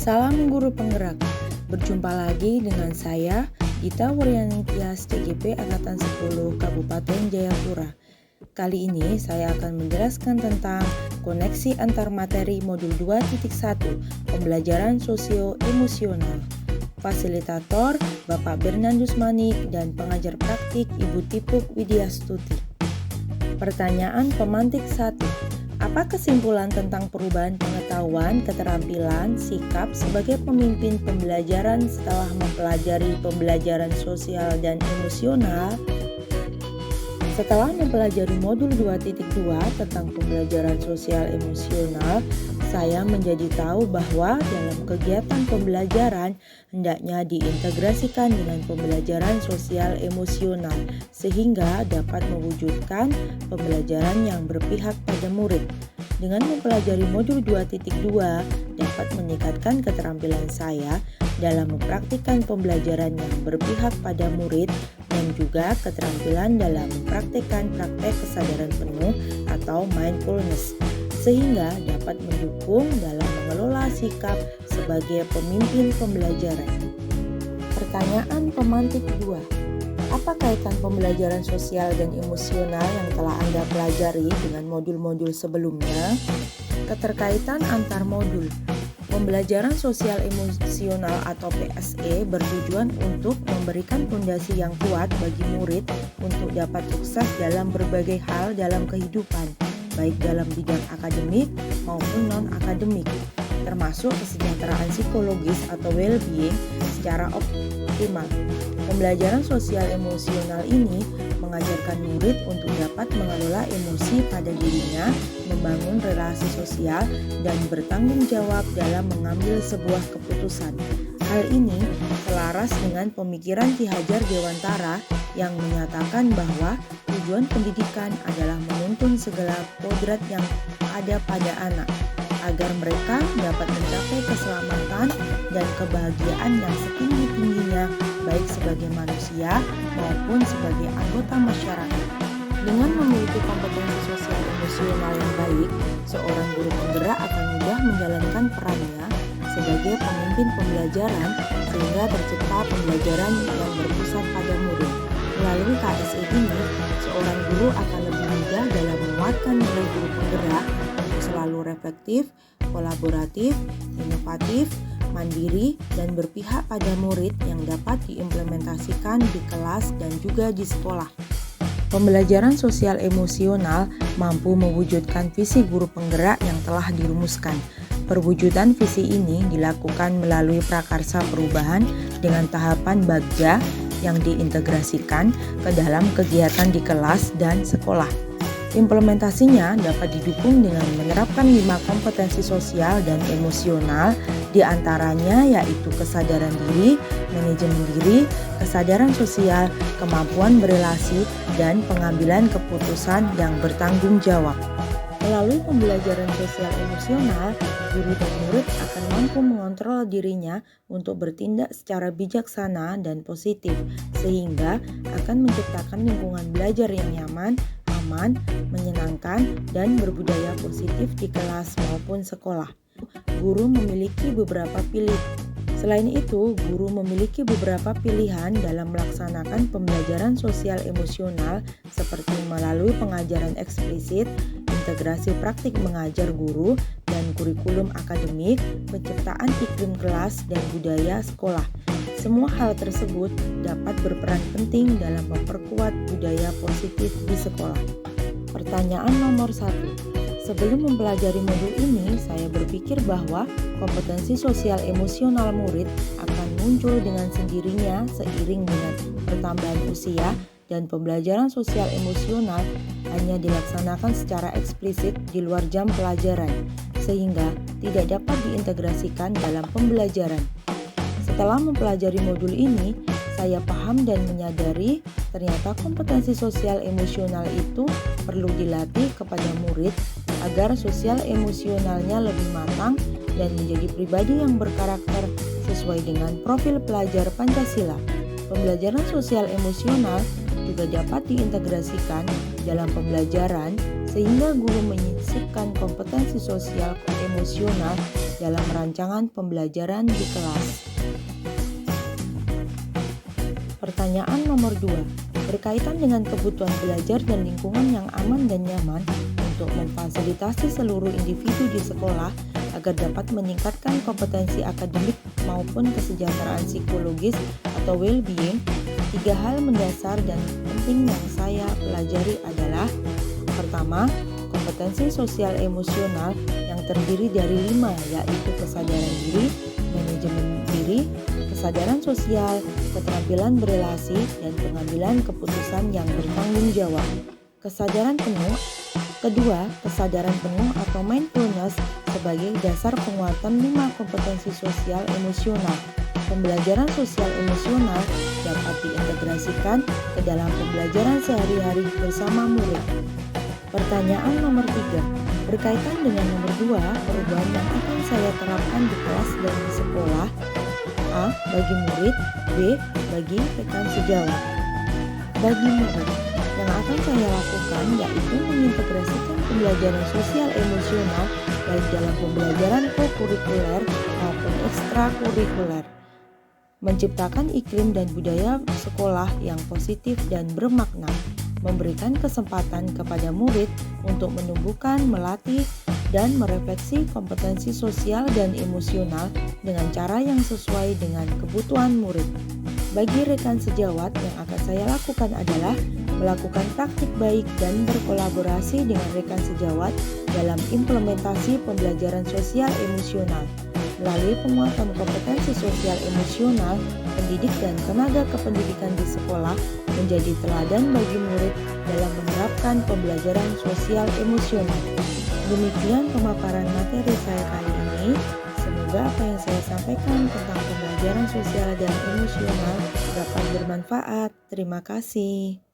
Salam guru penggerak. Berjumpa lagi dengan saya, Dita Wuryani Tias, CGP Angkatan 10 Kabupaten Jayapura. Kali ini saya akan menjelaskan tentang koneksi antar materi modul 2.1 pembelajaran sosio-emosional. Fasilitator Bapak Bernardus Manik dan pengajar praktik Ibu Tipuk Widyastuti. Pertanyaan pemantik 1. Apa kesimpulan tentang perubahan pengetahuan, keterampilan, sikap sebagai pemimpin pembelajaran setelah mempelajari pembelajaran sosial dan emosional? Setelah mempelajari modul 2.2 tentang pembelajaran sosial emosional, saya menjadi tahu bahwa dalam kegiatan pembelajaran hendaknya diintegrasikan dengan pembelajaran sosial emosional sehingga dapat mewujudkan pembelajaran yang berpihak pada murid. Dengan mempelajari modul 2.2 dapat meningkatkan keterampilan saya dalam mempraktikkan pembelajaran yang berpihak pada murid dan juga keterampilan dalam mempraktikkan praktek kesadaran penuh atau mindfulness, sehingga dapat mendukung dalam mengelola sikap sebagai pemimpin pembelajaran. Pertanyaan pemantik 2. Apa kaitan pembelajaran sosial dan emosional yang telah Anda pelajari dengan modul-modul sebelumnya? Keterkaitan antar modul. Pembelajaran sosial emosional atau PSE bertujuan untuk memberikan fondasi yang kuat bagi murid untuk dapat sukses dalam berbagai hal dalam kehidupan, baik dalam bidang akademik maupun non-akademik, termasuk kesejahteraan psikologis atau well-being secara optimal. Pembelajaran sosial emosional ini mengajarkan murid untuk dapat mengelola emosi pada dirinya, membangun relasi sosial, dan bertanggung jawab dalam mengambil sebuah keputusan. Hal ini selaras dengan pemikiran Ki Hajar Dewantara yang menyatakan bahwa tujuan pendidikan adalah menuntun segala kodrat yang ada pada anak, agar mereka dapat mencapai keselamatan dan kebahagiaan yang setinggi-tingginya baik sebagai manusia maupun sebagai anggota masyarakat. Dengan memiliki kompetensi sosial emosional yang baik, seorang guru penggerak akan mudah menjalankan perannya sebagai pemimpin pembelajaran sehingga tercipta pembelajaran yang berpusat pada murid. Melalui KSE ini, seorang guru akan lebih mudah dalam menguatkan nilai guru penggerak untuk selalu reflektif, kolaboratif, inovatif, mandiri, dan berpihak pada murid yang dapat diimplementasikan di kelas dan juga di sekolah. Pembelajaran sosial emosional mampu mewujudkan visi guru penggerak yang telah dirumuskan. Perwujudan visi ini dilakukan melalui prakarsa perubahan dengan tahapan bagja yang diintegrasikan ke dalam kegiatan di kelas dan sekolah. Implementasinya dapat didukung dengan menerapkan 5 kompetensi sosial dan emosional, diantaranya yaitu kesadaran diri, manajemen diri, kesadaran sosial, kemampuan berelasi, dan pengambilan keputusan yang bertanggung jawab. Melalui pembelajaran sosial emosional, guru dan murid akan mampu mengontrol dirinya untuk bertindak secara bijaksana dan positif, sehingga akan menciptakan lingkungan belajar yang nyaman, aman, menyenangkan, dan berbudaya positif di kelas maupun sekolah. Guru memiliki beberapa pilihan. Selain itu, guru memiliki beberapa pilihan dalam melaksanakan pembelajaran sosial emosional seperti melalui pengajaran eksplisit, integrasi praktik mengajar guru, dan kurikulum akademik, penciptaan iklim kelas, dan budaya sekolah. Semua hal tersebut dapat berperan penting dalam memperkuat budaya positif di sekolah. Pertanyaan nomor 1. Sebelum mempelajari modul ini, saya berpikir bahwa kompetensi sosial emosional murid akan muncul dengan sendirinya seiring dengan pertambahan usia dan pembelajaran sosial emosional hanya dilaksanakan secara eksplisit di luar jam pelajaran, sehingga tidak dapat diintegrasikan dalam pembelajaran. Setelah mempelajari modul ini, saya paham dan menyadari ternyata kompetensi sosial emosional itu perlu dilatih kepada murid agar sosial emosionalnya lebih matang dan menjadi pribadi yang berkarakter sesuai dengan profil pelajar Pancasila. Pembelajaran sosial emosional juga dapat diintegrasikan dalam pembelajaran sehingga guru menyisipkan kompetensi sosial emosional dalam rancangan pembelajaran di kelas. Pertanyaan nomor 2, berkaitan dengan kebutuhan belajar dan lingkungan yang aman dan nyaman untuk memfasilitasi seluruh individu di sekolah agar dapat meningkatkan kompetensi akademik maupun kesejahteraan psikologis atau well-being. 3 hal mendasar dan penting yang saya pelajari adalah: pertama, kompetensi sosial emosional yang terdiri dari 5, yaitu kesadaran diri, manajemen diri, kesadaran sosial, keterampilan berelasi, dan pengambilan keputusan yang bertanggung jawab. Kesadaran penuh. Kedua, kesadaran penuh atau mindfulness sebagai dasar penguatan 5 kompetensi sosial emosional. Pembelajaran sosial emosional dapat diintegrasikan ke dalam pembelajaran sehari-hari bersama murid. Pertanyaan nomor 3, berkaitan dengan nomor 2, perubahan yang akan saya terapkan di kelas dan di sekolah. A. Bagi murid. B. Bagi rekan sejawat. Bagi murid, yang akan saya lakukan yaitu mengintegrasikan pembelajaran sosial emosional baik dalam pembelajaran kokurikuler maupun ekstrakurikuler. Menciptakan iklim dan budaya sekolah yang positif dan bermakna, memberikan kesempatan kepada murid untuk menumbuhkan, melatih, dan merefleksi kompetensi sosial dan emosional dengan cara yang sesuai dengan kebutuhan murid. Bagi rekan sejawat, yang akan saya lakukan adalah melakukan praktik baik dan berkolaborasi dengan rekan sejawat dalam implementasi pembelajaran sosial emosional. Melalui penguatan kompetensi sosial emosional, pendidik dan tenaga kependidikan di sekolah menjadi teladan bagi murid dalam menerapkan pembelajaran sosial emosional. Demikian pemaparan materi saya kali ini. Semoga apa yang saya sampaikan tentang pembelajaran sosial dan emosional dapat bermanfaat. Terima kasih.